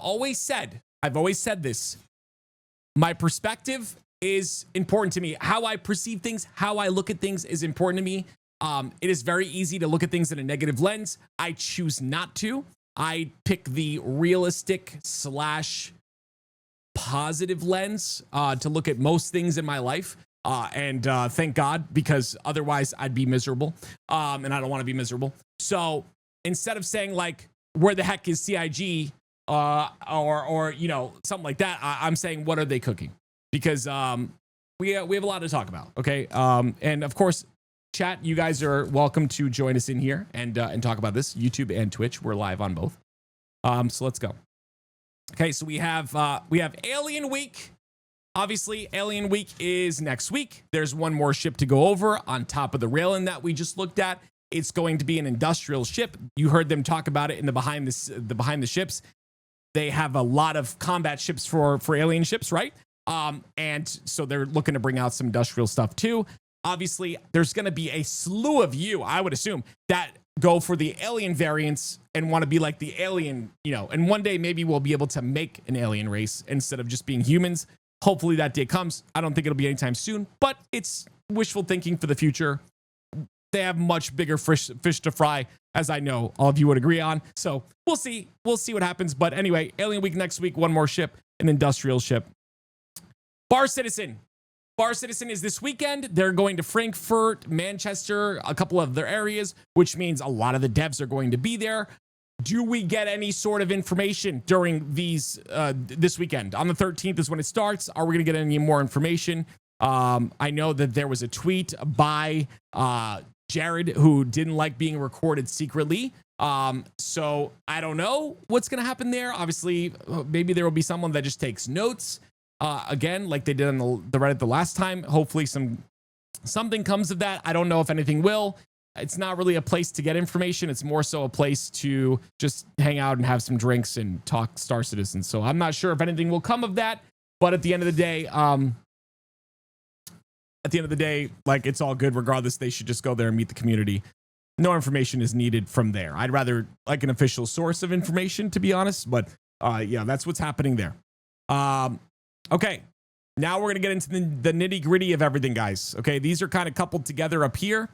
I've always said this. My perspective is important to me. How I perceive things, how I look at things is important to me. It is very easy to look at things in a negative lens. I choose not to. I pick the realistic / positive lens to look at most things in my life. And thank God, because otherwise I'd be miserable. And I don't want to be miserable. So instead of saying like, where the heck is CIG? Or you know, something like that, I'm saying, what are they cooking? Because we have a lot to talk about. Okay. And of course, chat, you guys are welcome to join us in here and talk about this. YouTube and Twitch, we're live on both. So let's go. Okay, so we have Alien Week. Obviously, Alien Week is next week. There's one more ship to go over on top of the railing that we just looked at. It's going to be an industrial ship. You heard them talk about it in the behind the ships. They have a lot of combat ships for alien ships, right? And so they're looking to bring out some industrial stuff too. Obviously, there's going to be a slew of you, I would assume, that go for the alien variants and want to be like the alien, you know, and one day maybe we'll be able to make an alien race instead of just being humans. Hopefully that day comes. I don't think it'll be anytime soon, but it's wishful thinking for the future. They have much bigger fish to fry, as I know all of you would agree on. So we'll see. We'll see what happens. But anyway, Alien Week next week, one more ship, an industrial ship. Bar Citizen. Bar Citizen is this weekend. They're going to Frankfurt, Manchester, a couple of their areas, which means a lot of the devs are going to be there. Do we get any sort of information during these this weekend? On the 13th is when it starts. Are we going to get any more information? I know that there was a tweet by Jared, who didn't like being recorded secretly. So I don't know what's going to happen there. Obviously, maybe there will be someone that just takes notes. Again, like they did on the Reddit the last time. Hopefully something comes of that. I don't know if anything will. It's not really a place to get information. It's more so a place to just hang out and have some drinks and talk Star Citizen. So I'm not sure if anything will come of that. But at the end of the day, like, it's all good regardless. They should just go there and meet the community. No information is needed from there. I'd rather like an official source of information, to be honest. But yeah, that's what's happening there. Okay, now we're going to get into the nitty gritty of everything, guys. Okay, these are kind of coupled together up here.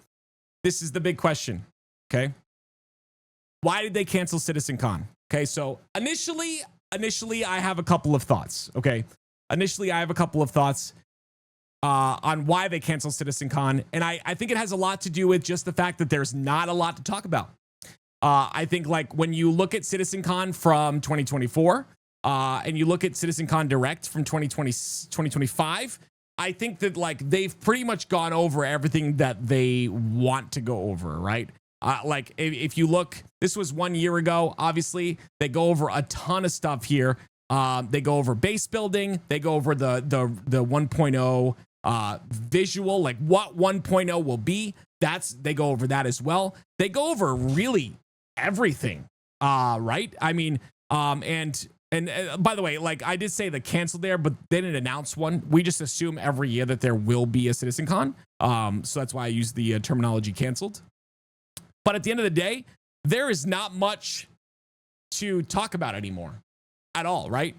This is the big question. Okay, why did they cancel CitizenCon? Okay, so initially, I have a couple of thoughts. Okay, initially, I have a couple of thoughts on why they canceled CitizenCon. And I think it has a lot to do with just the fact that there's not a lot to talk about. I think, like, when you look at CitizenCon from 2024 and you look at CitizenCon Direct from 2025, I think that, like, they've pretty much gone over everything that they want to go over, right? Like, if you look, this was 1 year ago. Obviously, they go over a ton of stuff here. They go over base building. They go over the 1.0 visual, like what 1.0 will be. They go over that as well. They go over really everything, right? I mean, and by the way, like, I did say the canceled there, but they didn't announce one. We just assume every year that there will be a CitizenCon. So that's why I use the terminology canceled. But at the end of the day, there is not much to talk about anymore at all, right?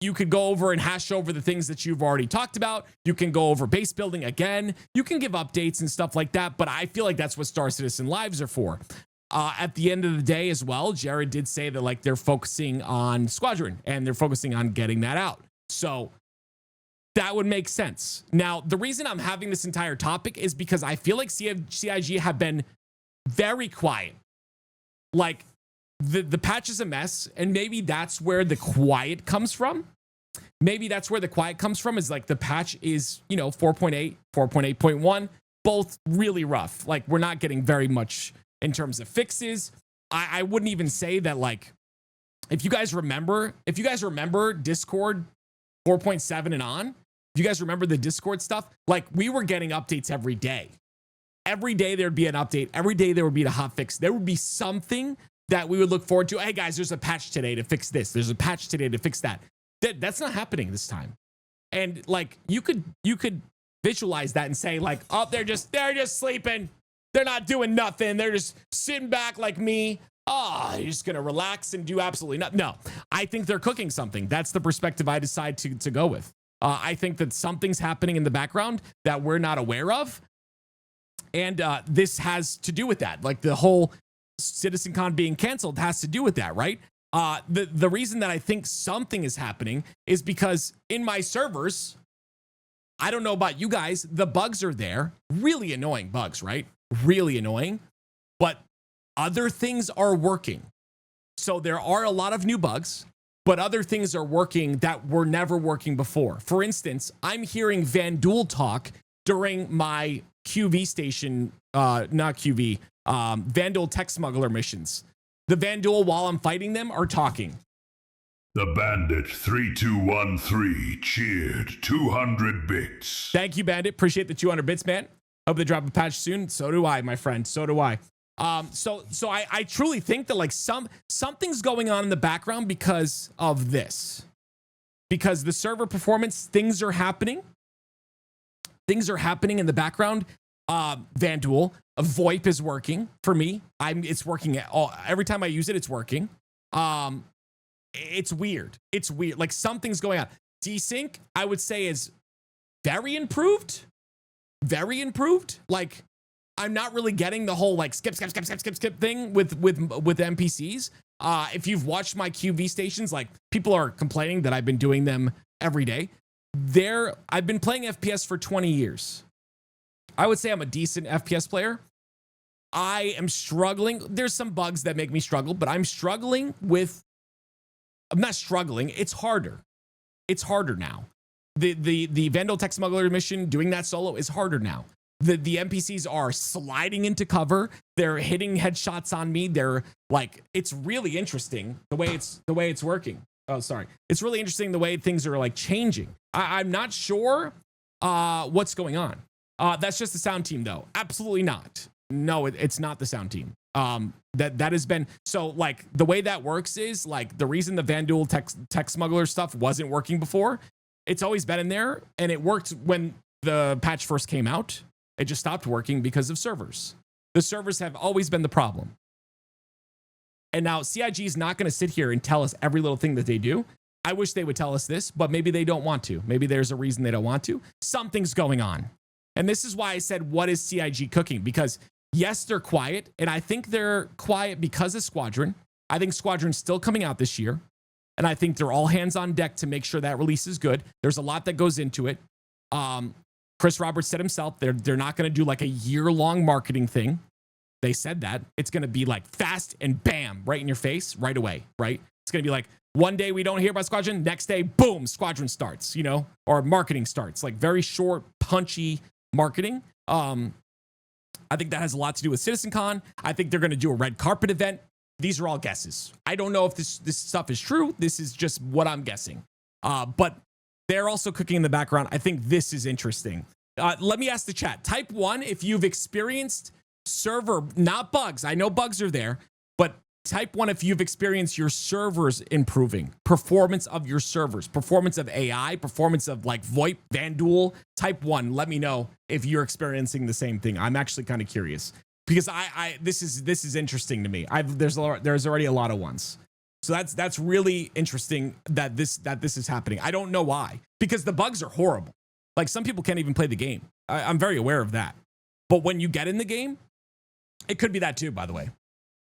You could go over and hash over the things that you've already talked about. You can go over base building again. You can give updates and stuff like that, but I feel like that's what Star Citizen Lives are for. At the end of the day as well, Jared did say that, like, they're focusing on Squadron and they're focusing on getting that out. So that would make sense. Now, the reason I'm having this entire topic is because I feel like CIG have been very quiet. Like, the patch is a mess, and maybe that's where the quiet comes from. Maybe that's where the quiet comes from, is like the patch is, 4.8, 4.8.1, both really rough. Like, we're not getting very much in terms of fixes. I wouldn't even say that, like, if you guys remember Discord 4.7 and on, if you guys remember the Discord stuff, like, we were getting updates every day. Every day there'd be an update. Every day there would be a hot fix. There would be something that we would look forward to. Hey guys, there's a patch today to fix this. There's a patch today to fix that. That's not happening this time. And, like, you could visualize that and say, like, oh, they're just sleeping. They're not doing nothing. They're just sitting back like me. oh, you're just going to relax and do absolutely nothing. No, I think they're cooking something. That's the perspective I decide to go with. I think that something's happening in the background that we're not aware of. And this has to do with that. Like the whole CitizenCon being canceled has to do with that, right? The reason that I think something is happening is because in my servers, I don't know about you guys, the bugs are there. Really annoying bugs, right? Really annoying. But other things are working. So there are a lot of new bugs, but other things are working that were never working before. For instance, I'm hearing Vandul talk during my QV station, not QV, Vandal tech smuggler missions. The Vandal, while I'm fighting them, are talking. The Bandit 3213 cheered 200 bits. Thank you, Bandit. Appreciate the 200 bits, man. Hope they drop a patch soon. So do I, my friend. So do I. So I truly think that like something's going on in the background because of this. Because the server performance, things are happening. Things are happening in the background. Vandal, VoIP is working for me. It's working every time I use it, it's working. It's weird. It's weird. Like something's going on. Desync, I would say, is very improved. Very improved. Like I'm not really getting the whole like skip thing with NPCs. If you've watched my QV stations, like people are complaining that I've been doing them every day. I've been playing FPS for 20 years. I would say I'm a decent FPS player. I am struggling. There's some bugs that make me struggle, but I'm struggling with. I'm not struggling. It's harder. It's harder now. The Vandal Tech Smuggler mission, doing that solo is harder now. The NPCs are sliding into cover. They're hitting headshots on me. They're like, it's really interesting the way it's working. Oh, sorry. It's really interesting the way things are like changing. I'm not sure what's going on. That's just the sound team though. Absolutely not. No, it's not the sound team. That has been so like the way that works is like the reason the Vandal tech smuggler stuff wasn't working before. It's always been in there and it worked when the patch first came out. It just stopped working because of servers. The servers have always been the problem. And now CIG is not going to sit here and tell us every little thing that they do. I wish they would tell us this, but maybe they don't want to. Maybe there's a reason they don't want to. Something's going on. And this is why I said, what is CIG cooking? Because yes, they're quiet. And I think they're quiet because of Squadron. I think Squadron's still coming out this year. And I think they're all hands on deck to make sure that release is good. There's a lot that goes into it. Chris Roberts said himself, they're not going to do like a year-long marketing thing. They said that. It's going to be like fast and bam, right in your face, right away, right? It's going to be like one day we don't hear about Squadron, next day, boom, Squadron starts, you know, or marketing starts. Like very short, punchy marketing. I think that has a lot to do with CitizenCon. I think they're going to do a red carpet event. These are all guesses. I don't know if this stuff is true. This is just what I'm guessing. But they're also cooking in the background. I think this is interesting. Let me ask the chat. Type 1 if you've experienced server, not bugs. I know bugs are there, but type 1 if you've experienced your servers improving. Performance of your servers. Performance of AI. Performance of like VoIP, Vandal. Type 1. Let me know if you're experiencing the same thing. I'm actually kind of curious. Because this is interesting to me. There's already a lot of ones. So that's really interesting that this is happening. I don't know why. Because the bugs are horrible. Like some people can't even play the game. I'm very aware of that. But when you get in the game, it could be that too, by the way.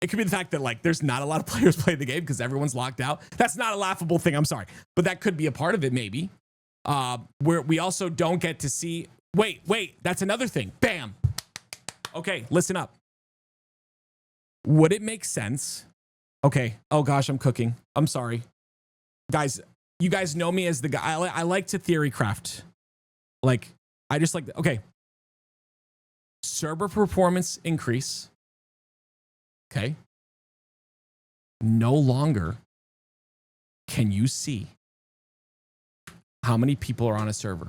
It could be the fact that like there's not a lot of players playing the game because everyone's locked out. That's not a laughable thing. I'm sorry. But that could be a part of it maybe. Where we also don't get to see. Wait. That's another thing. Bam. Okay, listen up. Would it make sense? Okay. Oh gosh, I'm cooking. I'm sorry. Guys, you guys know me as the guy. I like to theory craft. Like, I just like, okay. Server performance increase. Okay. No longer can you see how many people are on a server.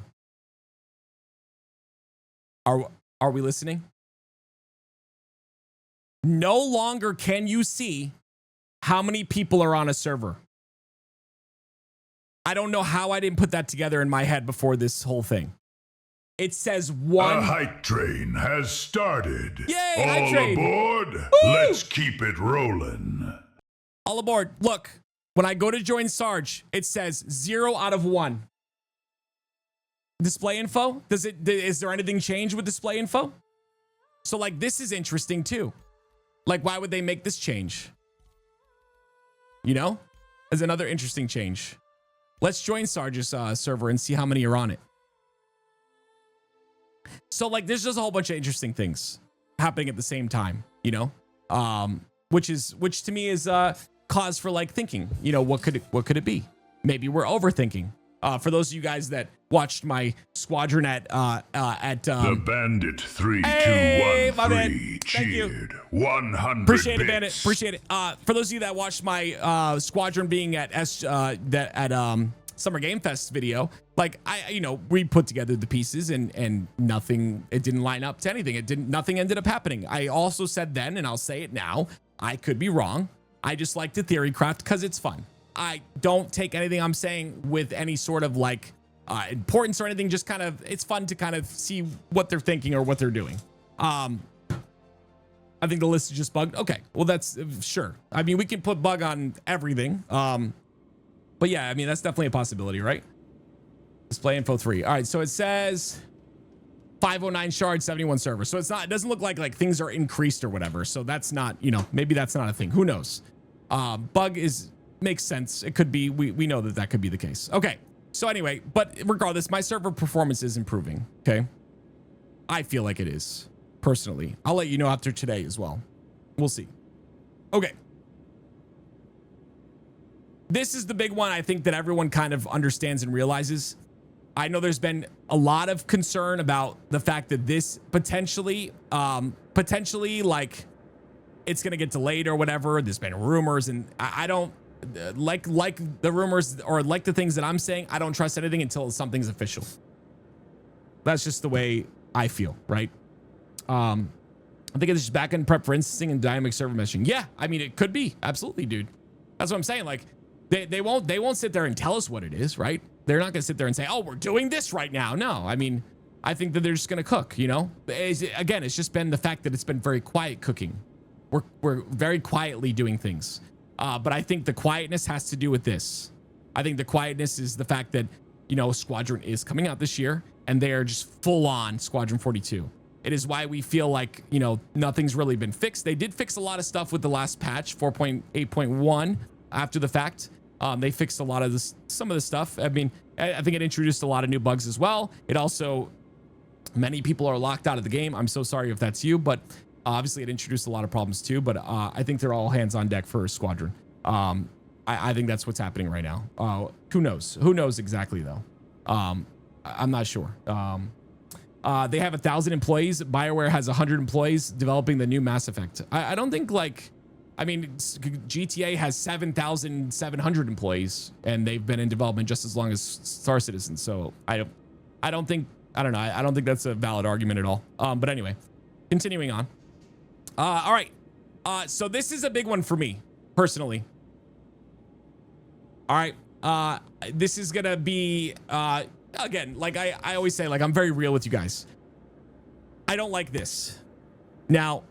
Are we listening? No longer can you see how many people are on a server. I don't know how I didn't put that together in my head before this whole thing. It says A one. hype train has started. Yay, All hype train. aboard. Woo! Let's keep it rolling. All aboard. Look, when I go to join Sarge, it says 0 out of 1. Display info? Is there anything changed with display info? So like, this is interesting too. Like, why would they make this change? You know, as another interesting change. Let's join Sarge's server and see how many are on it. So like, there's just a whole bunch of interesting things happening at the same time, you know, which to me is cause for like thinking, you know, what could it be? Maybe we're overthinking. For those of you guys that watched my Squadron at the Bandit 3213 cheered 100 Appreciate it, bits. Bandit. Appreciate it. For those of you that watched my Squadron being at Summer Game Fest video, like we put together the pieces and nothing, it didn't line up to anything. Nothing ended up happening. I also said then, and I'll say it now, I could be wrong. I just like to theory craft because it's fun. I don't take anything I'm saying with any sort of like importance or anything. Just kind of, it's fun to kind of see what they're thinking or what they're doing. I think the list is just bugged. Okay, well that's sure. I mean, we can put bug on everything. But yeah, I mean, that's definitely a possibility, right? Display info 3. All right, so it says 509 shards, 71 servers. So it's not, it doesn't look like things are increased or whatever. So that's not, you know, maybe that's not a thing. Who knows? Bug makes sense. It could be, we know that could be the case. Okay. So anyway, but regardless, my server performance is improving. Okay. I feel like it is personally. I'll let you know after today as well. We'll see. Okay. This is the big one I think that everyone kind of understands and realizes. I know there's been a lot of concern about the fact that this potentially like it's going to get delayed or whatever. There's been rumors, and I don't like the rumors or like the things that I'm saying. I don't trust anything until something's official. That's just the way I feel, right? I think it's just backend prep for instancing and dynamic server meshing. Yeah, I mean, it could be. Absolutely, dude. That's what I'm saying. Like, they won't sit there and tell us what it is, right? They're not going to sit there and say, oh, we're doing this right now. No, I mean, I think that they're just going to cook, you know? Again, it's just been the fact that it's been very quiet cooking. We're very quietly doing things. But I think the quietness has to do with this. I think the quietness is the fact that, you know, Squadron is coming out this year and they are just full on Squadron 42. It is why we feel like, you know, nothing's really been fixed. They did fix a lot of stuff with the last patch, 4.8.1 after the fact. They fixed a lot of some of the stuff. I mean, I think it introduced a lot of new bugs as well. It also, many people are locked out of the game. I'm so sorry if that's you, but obviously it introduced a lot of problems too. But I think they're all hands on deck for Squadron. I think that's what's happening right now. Who knows? Who knows exactly though? I'm not sure. They have 1,000 employees. BioWare has 100 employees developing the new Mass Effect. I don't think like, I mean, GTA has 7,700 employees and they've been in development just as long as Star Citizen. So I don't think that's a valid argument at all. But anyway, continuing on. All right. So this is a big one for me personally. All right. This is going to be, again, like I always say, like, I'm very real with you guys. I don't like this. Now,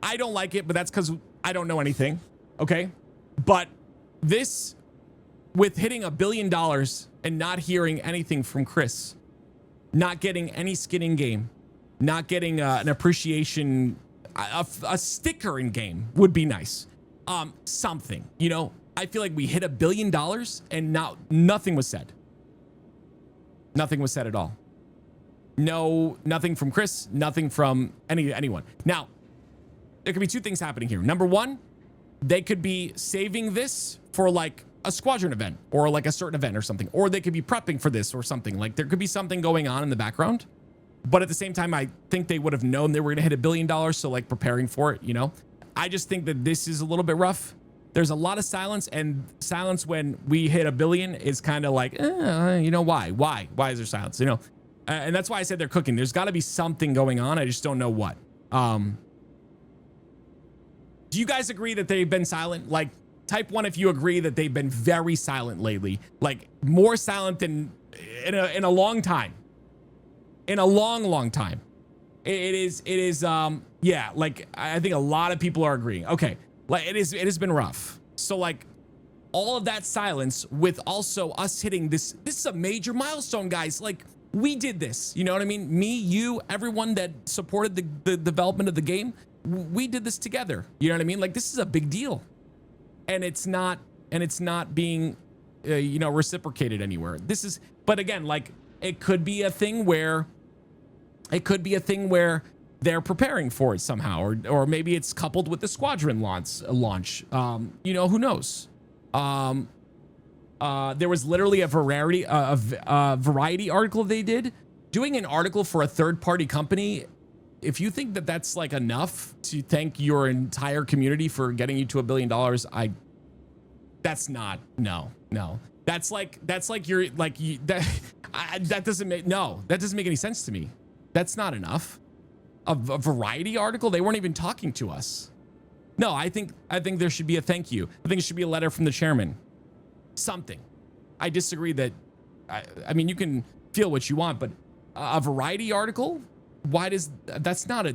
I don't like it, but that's because I don't know anything. Okay. But this, with hitting $1 billion and not hearing anything from Chris, not getting any skin in game, not getting an appreciation, a sticker in game would be nice. Something, you know, I feel like we hit $1 billion and nothing was said. Nothing was said at all. No, nothing from Chris, nothing from anyone. Now, there could be two things happening here. Number one, they could be saving this for like a Squadron event or like a certain event or something, or they could be prepping for this or something. Like there could be something going on in the background, but at the same time, I think they would have known they were going to hit $1 billion. So like preparing for it, you know, I just think that this is a little bit rough. There's a lot of silence, and silence when we hit $1 billion is kind of like, you know, why is there silence? You know, and that's why I said they're cooking. There's got to be something going on. I just don't know what. Do you guys agree that they've been silent? Like, type 1 if you agree that they've been very silent lately, like more silent than in a long time. in a long time. It is, yeah, like I think a lot of people are agreeing. Okay, like it has been rough. So like all of that silence with also us hitting this is a major milestone, guys. Like we did this, you know what I mean? Me, you, everyone that supported the development of the game, we did this together. You know what I mean? Like this is a big deal, and it's not being, you know, reciprocated anywhere. This is, but again, like it could be a thing where they're preparing for it somehow, or maybe it's coupled with the Squadron launch. You know, who knows? There was literally a variety article they did, doing an article for a third-party company. If you think that that's like enough to thank your entire community for getting you to $1 billion, that's not, no. That's like you're like, that doesn't make any sense to me. That's not enough. A variety article? They weren't even talking to us. No, I think there should be a thank you. I think it should be a letter from the chairman. Something. I disagree that, I mean, you can feel what you want, but a variety article? Why that's not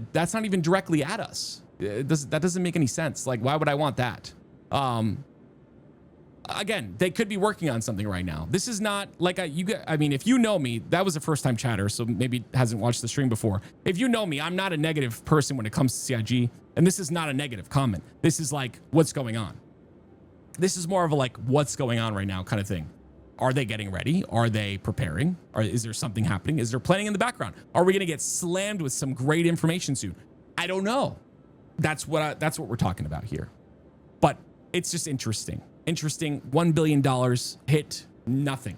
even directly at us. That doesn't make any sense. Like, why would I want that? Again, they could be working on something right now. This is not like I mean, if you know me, that was a first time chatter, so maybe hasn't watched the stream before. If you know me, I'm not a negative person when it comes to CIG, and this is not a negative comment. This is like, what's going on? This is more of a like, what's going on right now kind of thing. Are they getting ready? Are they preparing? Or is there something happening? Is there planning in the background? Are we going to get slammed with some great information soon? I don't know. That's what we're talking about here. But it's just interesting. $1 billion hit, nothing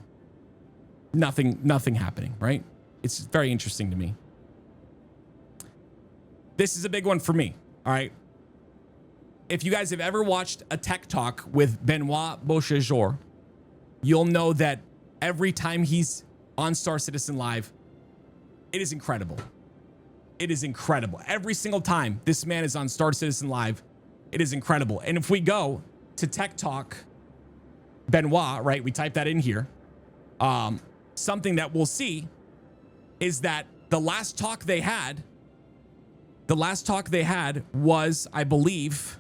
happening, right? It's very interesting to me. This is a big one for me. All right. If you guys have ever watched a tech talk with Benoit Beausejour, you'll know that every time he's on Star Citizen Live, it is incredible. It is incredible. Every single time this man is on Star Citizen Live, it is incredible. And if we go to Tech Talk Benoit, right? We type that in here. Something that we'll see is that the last talk they had was, I believe,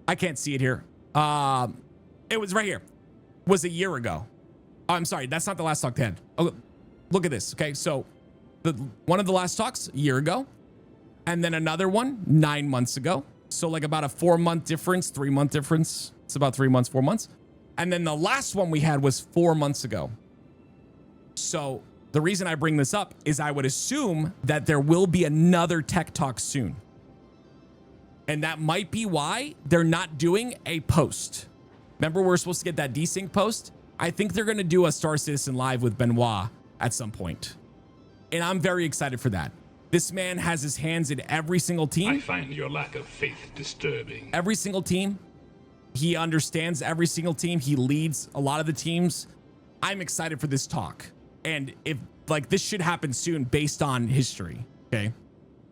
I can't see it here. It was right here. Was a year ago. Oh, I'm sorry. That's not the last talk they had. Oh, look at this. Okay. So one of the last talks a year ago, and then another one 9 months ago. So like about a 4-month difference, 3-month difference. It's about 3 months, 4 months. And then the last one we had was 4 months ago. So the reason I bring this up is I would assume that there will be another tech talk soon. And that might be why they're not doing a post. Remember, we're supposed to get that desync post? I think they're going to do a Star Citizen Live with Benoit at some point. And I'm very excited for that. This man has his hands in every single team. I find your lack of faith disturbing. Every single team. He understands every single team. He leads a lot of the teams. I'm excited for this talk. And if like this should happen soon based on history, okay?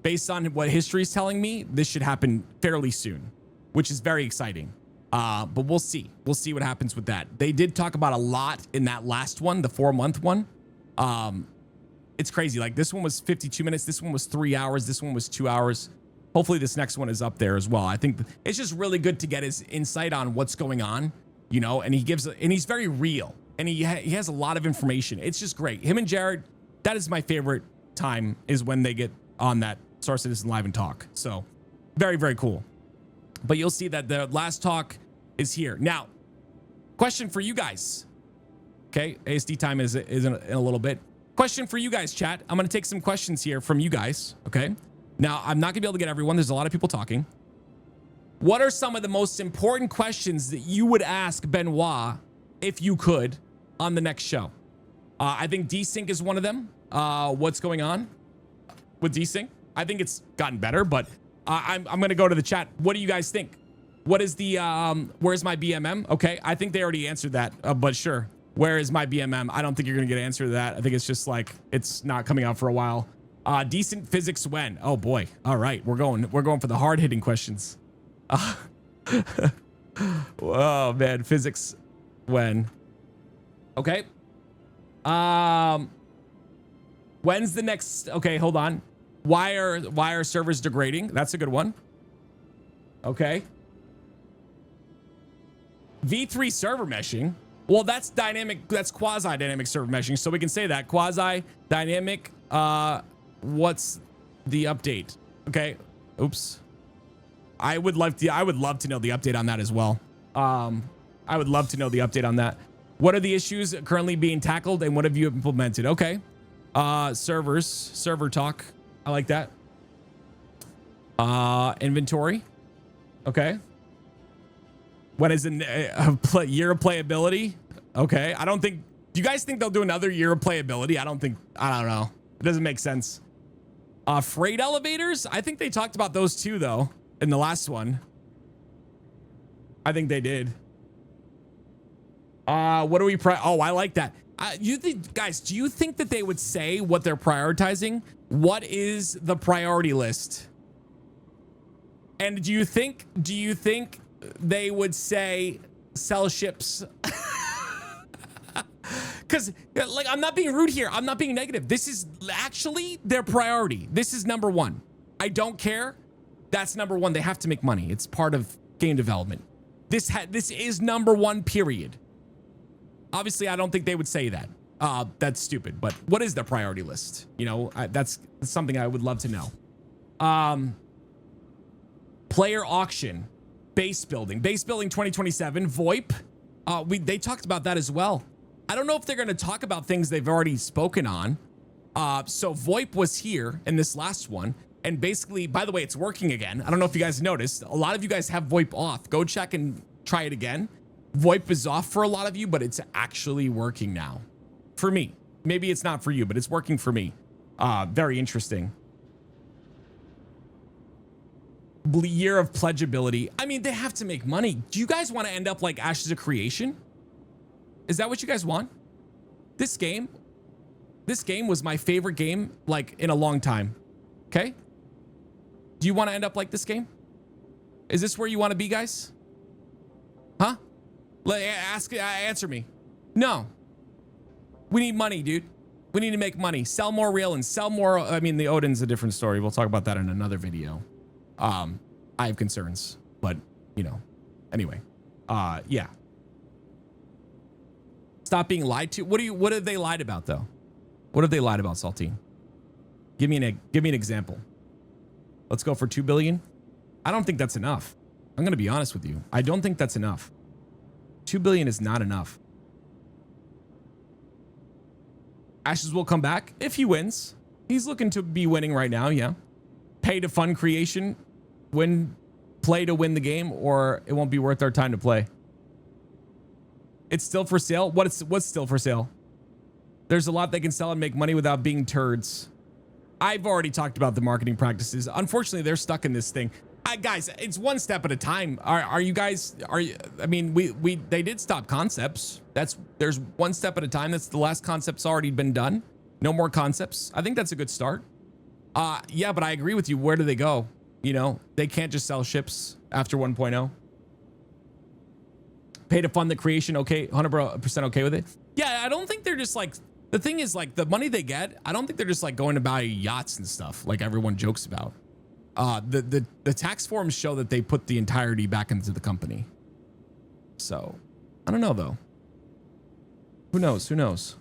Based on what history is telling me, this should happen fairly soon, which is very exciting. But we'll see. We'll see what happens with that. They did talk about a lot in that last one, the 4-month one. It's crazy. Like this one was 52 minutes. This one was 3 hours. This one was 2 hours. Hopefully this next one is up there as well. I think it's just really good to get his insight on what's going on, you know, and he's very real, and he has a lot of information. It's just great. Him and Jared, that is my favorite time, is when they get on that Star Citizen Live and talk. So very, very cool. But you'll see that the last talk is here. Now, question for you guys. Okay, ASD time is in a little bit. Question for you guys, chat. I'm going to take some questions here from you guys, okay? Now, I'm not going to be able to get everyone. There's a lot of people talking. What are some of the most important questions that you would ask Benoit, if you could, on the next show? I think desync is one of them. What's going on with desync? I think it's gotten better, but I'm going to go to the chat. What do you guys think? What is the, where's my BMM? Okay, I think they already answered that, but sure. Where is my BMM? I don't think you're going to get an answer to that. I think it's just like, it's not coming out for a while. Decent physics when? Oh boy. All right. We're going for the hard hitting questions. Oh man. Physics when? Okay. When's the next? Okay, hold on. Why are servers degrading? That's a good one. Okay. V3 server meshing. Well, that's dynamic. That's quasi-dynamic server meshing. So we can say that quasi-dynamic. What's the update? Okay. Oops. I would love to know the update on that as well. I would love to know the update on that. What are the issues currently being tackled and what have you implemented? Okay. Server talk. I like that. Inventory. Okay. When is a year of playability? Okay. I don't think, do you guys think they'll do another year of playability? I don't know. It doesn't make sense. Freight elevators. I think they talked about those too though in the last one. I think they did. What are we oh, I like that. Guys, do you think that they would say what they're prioritizing? What is the priority list? And do you think they would say sell ships? Because like, I'm not being rude here. I'm not being negative. This is actually their priority. This is number one. I don't care. That's number one. They have to make money. It's part of game development. This is number one, period. Obviously, I don't think they would say that. That's stupid. But what is their priority list? You know, that's something I would love to know. Player auction, base building 2027, VoIP. They talked about that as well. I don't know if they're going to talk about things they've already spoken on. So VoIP was here in this last one. And basically, by the way, it's working again. I don't know if you guys noticed. A lot of you guys have VoIP off. Go check and try it again. VoIP is off for a lot of you, but it's actually working now. For me. Maybe it's not for you, but it's working for me. Very interesting. Year of pledgeability. I mean, they have to make money. Do you guys want to end up like Ashes of Creation? Is that what you guys want? This game was my favorite game like in a long time. Okay? Do you want to end up like this game? Is this where you want to be, guys? Huh? Answer me. No. We need money, dude. We need to make money. Sell more rail and sell more. I mean, the Odin's a different story. We'll talk about that in another video. I have concerns, but you know, anyway, yeah. Stop being lied to. What have they lied about though? What have they lied about, Saltine? Give me an example. Let's go for 2 billion. I don't think that's enough. I'm going to be honest with you. I don't think that's enough. 2 billion is not enough. Ashes will come back if he wins. He's looking to be winning right now. Yeah. Pay to fund creation. Play to win the game, or it won't be worth our time to play. It's still for sale. What's still for sale? There's a lot they can sell and make money without being turds. I've already talked about the marketing practices. Unfortunately, they're stuck in this thing. Guys, it's one step at a time. Are you guys? I mean, they did stop concepts. There's one step at a time. That's the last concept's already been done. No more concepts. I think that's a good start. Yeah, but I agree with you. Where do they go? You know, they can't just sell ships after 1.0. Pay to fund the creation. Okay, 100% okay with it. Yeah, I don't think they're just like, the thing is like the money they get, I don't think they're just like going to buy yachts and stuff like everyone jokes about. The tax forms show that they put the entirety back into the company. So I don't know though. Who knows? Who knows?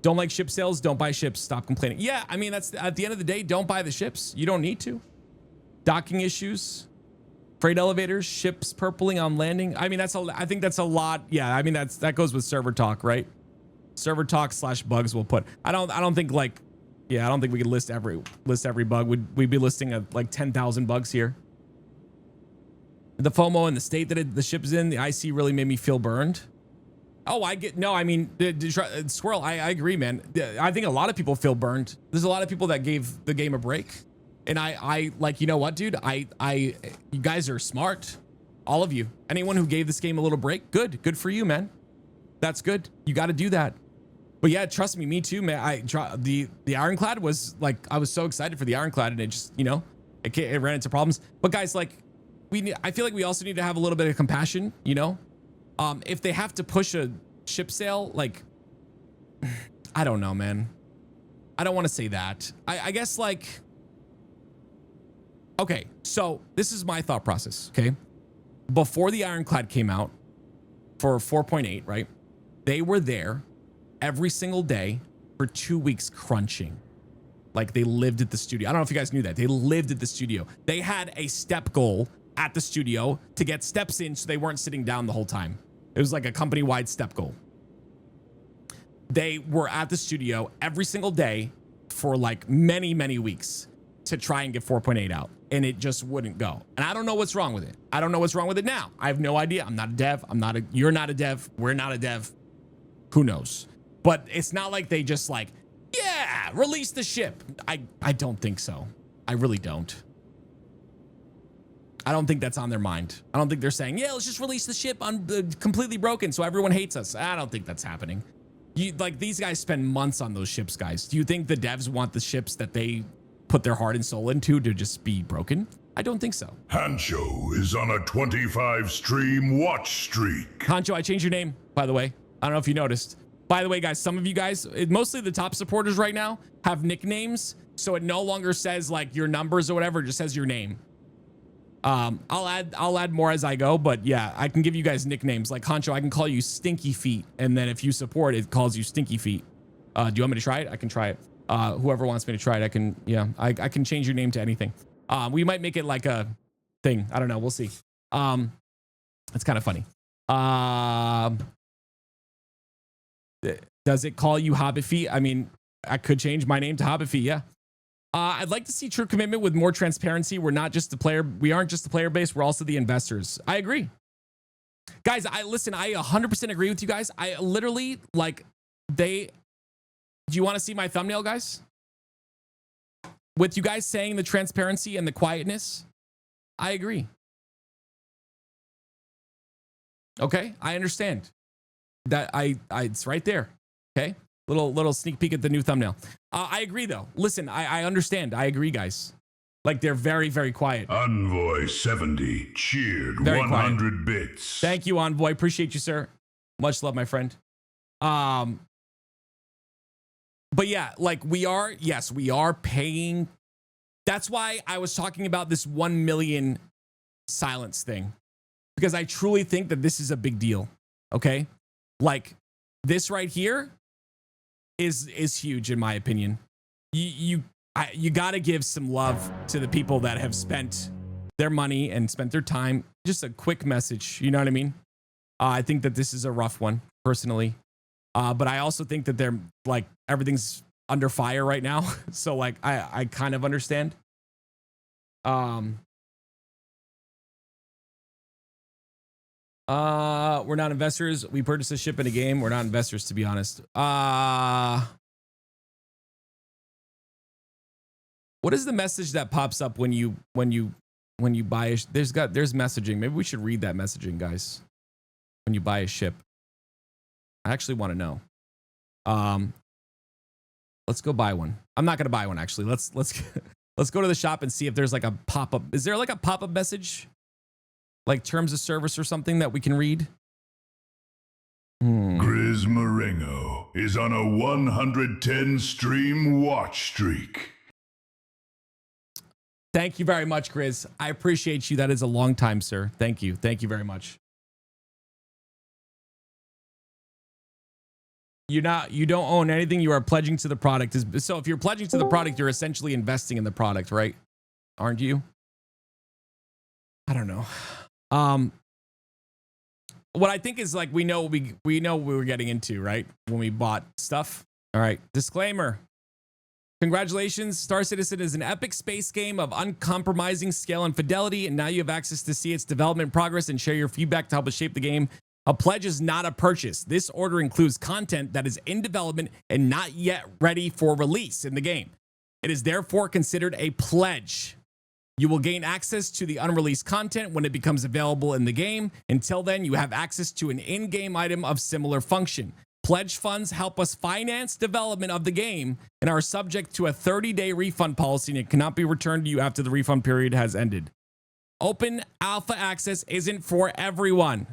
Don't like ship sales. Don't buy ships. Stop complaining. Yeah, I mean, that's at the end of the day, don't buy the ships. You don't need to. Docking issues, freight elevators, ships purpling on landing. I mean, I think that's a lot. Yeah, I mean, that goes with server talk, right? Server talk / bugs we'll put. I don't think like, yeah, I don't think we could list every bug. We'd be listing like 10,000 bugs here. The FOMO and the state that the ship's in, the IC really made me feel burned. Oh, I mean, Squirrel, I agree, man. I think a lot of people feel burned. There's a lot of people that gave the game a break. And I like, you know what, dude? You guys are smart. All of you. Anyone who gave this game a little break, good for you, man. That's good. You got to do that. But yeah, trust me too, man. The Ironclad was like, I was so excited for the Ironclad, and it just, you know, it ran into problems. But guys, like, I feel like we also need to have a little bit of compassion, you know? If they have to push a ship sale, like, I don't know, man. I don't want to say that. I guess like, okay, so this is my thought process, okay? Before the Ironclad came out for 4.8, right? They were there every single day for 2 weeks crunching. Like they lived at the studio. I don't know if you guys knew that. They lived at the studio. They had a step goal at the studio to get steps in so they weren't sitting down the whole time. It was like a company-wide step goal. They were at the studio every single day for like many, many weeks to try and get 4.8 out. And it just wouldn't go. And I don't know what's wrong with it. I don't know what's wrong with it now. I have no idea. I'm not a dev. You're not a dev. We're not a dev. Who knows? But it's not like they just like, yeah, release the ship. I don't think so. I really don't. I don't think that's on their mind. I don't think they're saying, yeah, let's just release the ship on completely broken so everyone hates us. I don't think that's happening. Like these guys spend months on those ships, guys. Do you think the devs want the ships that they put their heart and soul into to just be broken? I don't think so. Hancho is on a 25 stream watch streak. Hancho, I changed your name, by the way. I don't know if you noticed. By the way, guys, some of you guys, mostly the top supporters right now, have nicknames. So it no longer says like your numbers or whatever, it just says your name. I'll add more as I go, but yeah, I can give you guys nicknames. Like Hancho, I can call you Stinky Feet. And then if you support, it calls you Stinky Feet. Do you want me to try it? I can try it. Whoever wants me to try it, I can, yeah, I can change your name to anything. We might make it like a thing. I don't know. We'll see. It's kind of funny. Does it call you Hobbit Feet? I mean, I could change my name to Hobbit Feet. Yeah. I'd like to see true commitment with more transparency. We aren't just the player base. We're also the investors. I agree. Guys, listen, I 100% agree with you guys. I literally like do you want to see my thumbnail, guys? With you guys saying the transparency and the quietness, I agree. Okay, I understand that. It's right there. Okay, little sneak peek at the new thumbnail. I agree though. Listen, I understand. I agree, guys. Like they're very, very quiet. Envoy 70 cheered very 100 quiet. bits. Thank you, Envoy. Appreciate you, sir. Much love, my friend. But yeah, like we are paying. That's why I was talking about this 1 million silence thing, because I truly think that this is a big deal. Okay, like this right here is huge in my opinion. You got to give some love to the people that have spent their money and spent their time. Just a quick message, you know what I mean? I think that this is a rough one personally. But I also think that they're like everything's under fire right now. So like I kind of understand. We're not investors. We purchased a ship in a game. We're not investors, to be honest. What is the message that pops up when you buy there's messaging. Maybe we should read that messaging, guys. When you buy a ship. I actually want to know. Let's go buy one. I'm not gonna buy one actually. Let's go to the shop and see if there's like a pop-up. Is there like a pop-up message? Like terms of service or something that we can read? Grizz Marengo is on a 110 stream watch streak. Thank you very much, Grizz. I appreciate you. That is a long time, sir. Thank you. Thank you very much. You don't own anything. You are pledging to the product. So if you're pledging to the product, you're essentially investing in the product, right? Aren't you? I don't know. What I think is like we know what we were getting into, right? When we bought stuff. All right. Disclaimer. Congratulations, Star Citizen is an epic space game of uncompromising scale and fidelity, and now you have access to see its development progress and share your feedback to help us shape the game. A pledge is not a purchase. This order includes content that is in development and not yet ready for release in the game. It is therefore considered a pledge. You will gain access to the unreleased content when it becomes available in the game. Until then, you have access to an in-game item of similar function. Pledge funds help us finance development of the game and are subject to a 30-day refund policy, and it cannot be returned to you after the refund period has ended. Open alpha access isn't for everyone.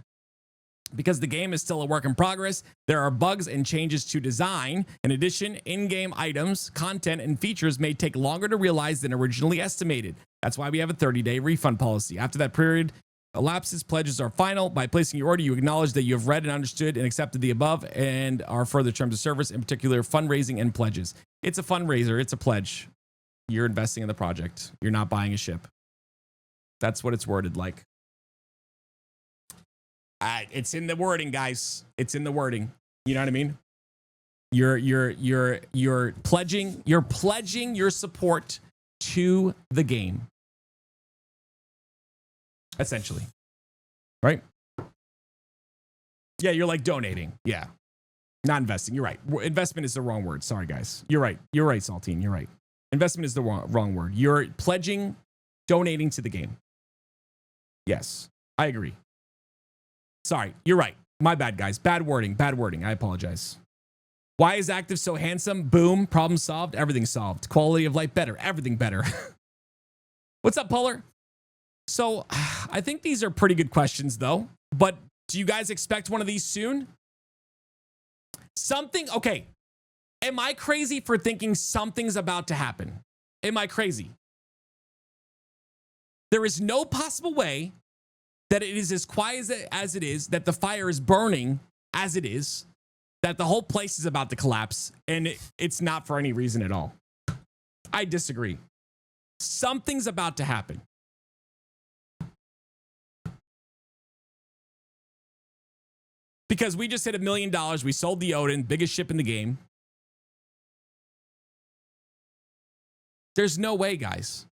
Because the game is still a work in progress, there are bugs and changes to design. In addition, in-game items, content, and features may take longer to realize than originally estimated. That's why we have a 30-day refund policy. After that period elapses, pledges are final. By placing your order, you acknowledge that you have read and understood and accepted the above and our further terms of service, in particular fundraising and pledges. It's a fundraiser. It's a pledge. You're investing in the project. You're not buying a ship. That's what it's worded like. It's in the wording, guys. It's in the wording. You know what I mean? You're pledging your support to the game. Essentially. Right? Yeah, you're like donating. Yeah. Not investing. You're right. Investment is the wrong word. Sorry, guys. You're right. You're right, Saltine. You're right. Investment is the wrong word. You're pledging, donating to the game. Yes, I agree. Sorry, you're right. My bad, guys. Bad wording. Bad wording. I apologize. Why is Active so handsome? Boom. Problem solved. Everything solved. Quality of life better. Everything better. What's up, Polar? So I think these are pretty good questions, though. But do you guys expect one of these soon? Something. Okay. Am I crazy for thinking something's about to happen? Am I crazy? There is no possible way that it is as quiet as it is, that the fire is burning as it is, that the whole place is about to collapse, and it's not for any reason at all. I disagree. Something's about to happen. Because we just hit $1 million. We sold the Odin, biggest ship in the game. There's no way, guys.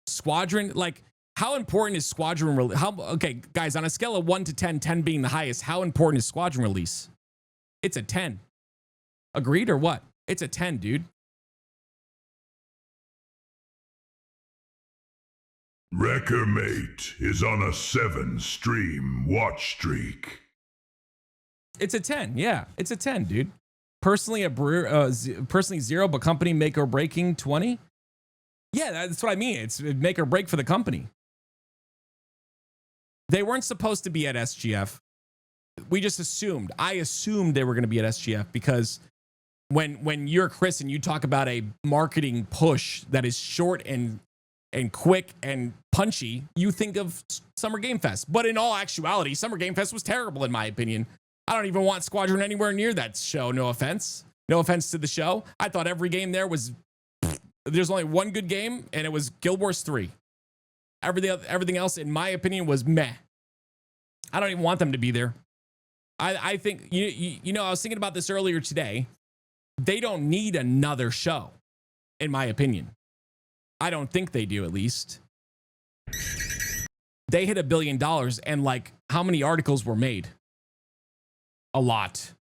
Squadron, like, how important is Squadron release? Okay, guys, on a scale of 1 to 10, 10 being the highest, how important is Squadron release? It's a 10. Agreed or what? It's a 10, dude. Wrecker Mate is on a 7-stream watch streak. It's a 10. Yeah, it's a 10, dude. Personally, personally 0, but company make or breaking 20. Yeah, that's what I mean. It's make or break for the company. They weren't supposed to be at SGF. We just assumed. I assumed they were going to be at SGF because when you're Chris and you talk about a marketing push that is short and quick and punchy, you think of Summer Game Fest. But in all actuality, Summer Game Fest was terrible in my opinion. I don't even want Squadron anywhere near that show. No offense. No offense to the show. I thought every game there was... There's only one good game, and it was Guild Wars 3. Everything else, in my opinion, was meh. I don't even want them to be there. I think, you know, I was thinking about this earlier today. They don't need another show, in my opinion. I don't think they do, at least. They hit $1 billion, and like, how many articles were made? A lot.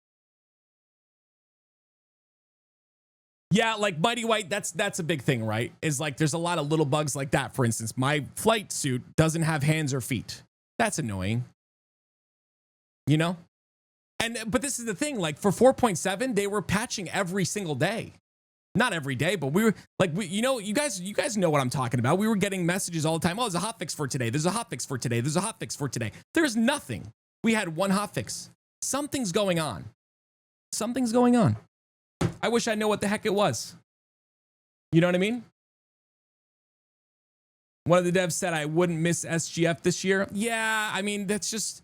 Yeah, like Mighty White, that's a big thing, right? Is like there's a lot of little bugs like that. For instance, my flight suit doesn't have hands or feet. That's annoying. You know? But this is the thing, like for 4.7, they were patching every single day. Not every day, but we were like, you guys know what I'm talking about. We were getting messages all the time. Oh, there's a hotfix for today. There's a hotfix for today. There's a hotfix for today. There's nothing. We had one hotfix. Something's going on. Something's going on. I wish I knew what the heck it was. You know what I mean? One of the devs said I wouldn't miss SGF this year. Yeah, I mean, that's just,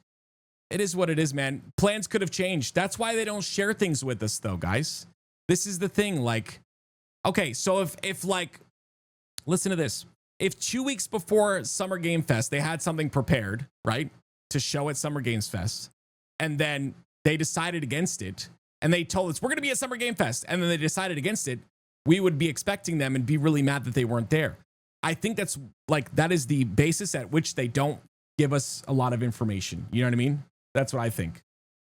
it is what it is, man. Plans could have changed. That's why they don't share things with us, though, guys. This is the thing, like, okay, so if like, listen to this. If 2 weeks before Summer Game Fest, they had something prepared, right, to show at Summer Games Fest, and then they decided against it, and they told us, we're going to be at Summer Game Fest, and then they decided against it, we would be expecting them and be really mad that they weren't there. I think that's like, that is the basis at which they don't give us a lot of information. You know what I mean? That's what I think.